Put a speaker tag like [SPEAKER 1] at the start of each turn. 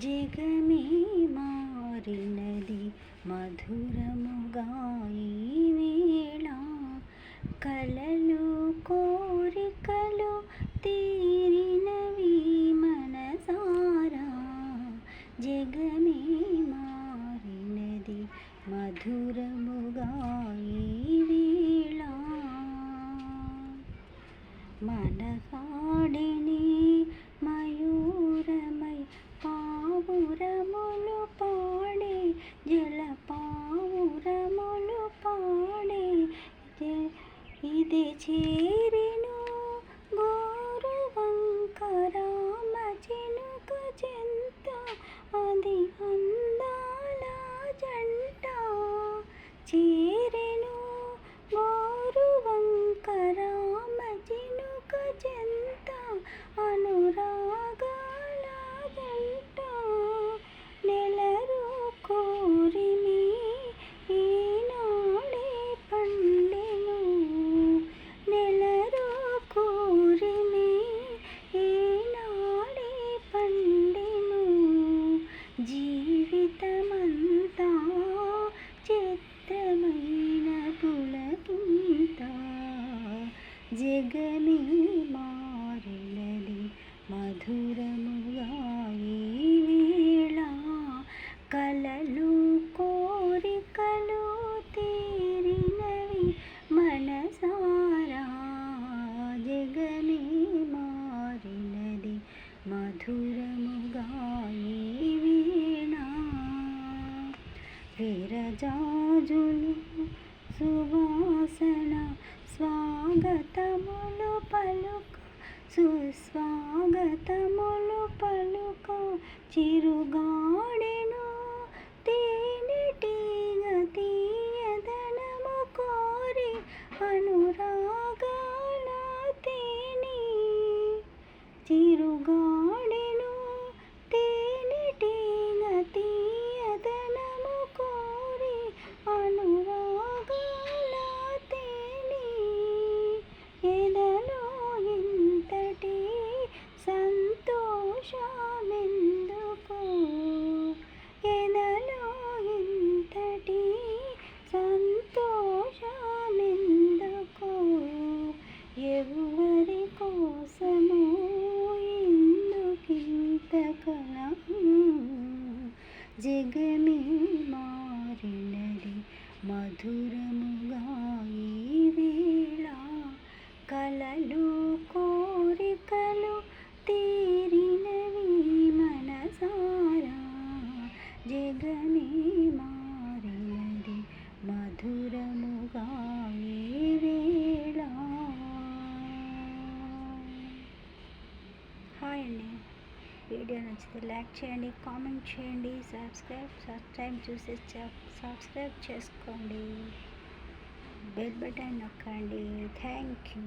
[SPEAKER 1] జగమే మారినది మధురముగా ఈ వేళ, కలలు కోరికలు తీరినవి మనసారా. జగమే మారినది మధురముగా ఈ వేళ, మనగాడిని మయూరమై పావురములు పాడే, జల పావురములు పాడే, ఇది చేరెను గోరువంకరామ చినుక చెంత, అది అందాల జంట. చేరెను గోరువంకరామ చినుక చెంత, అనురాగాల జంట. నెలరు కోరిమి ఈనాడే పండెను, నెలరు కోరిమి ఈనాడే పండెను. జీవితమంతా చిత్రమైన పులకింత, జగమే మారినది మధురముగా ఈ వేళ, కలలు కోరికలు తీరినవి మనసారా. జగమే మారినది మధురముగా ఈ వేళ, విరజాజులు సువాసన స్వాగతములు పలుక, సుస్వాగతములు పలుక, చిరుగాడెను తేనెటీగ తీయదనము కోరి, అనురాగాల తేనె. చిరుగాడెను తేనెటీగ తీయదనము కోరి, అనురాగాల తేనె. ఎదలో ఇంతటి సంతోషమెందుకు, ఎదలో ఇంతటి సంతోషమెందుకు, ఎవరి కోసమో ఎందుకింత కలహం. జగమే మారినది మధురముగా ఈ వేళ, కలలు కోరికలు తీరినవి మనసారా. జగమే మారినది మధురముగా ఈ వేళ. హాయ్ అండి, వీడియో నచ్చితే లైక్ చేయండి, కామెంట్ చేయండి, సబ్స్క్రైబ్ చూసి సబ్స్క్రైబ్ చేసుకోండి, బెల్ బటన్ నొక్కండి. Thank you.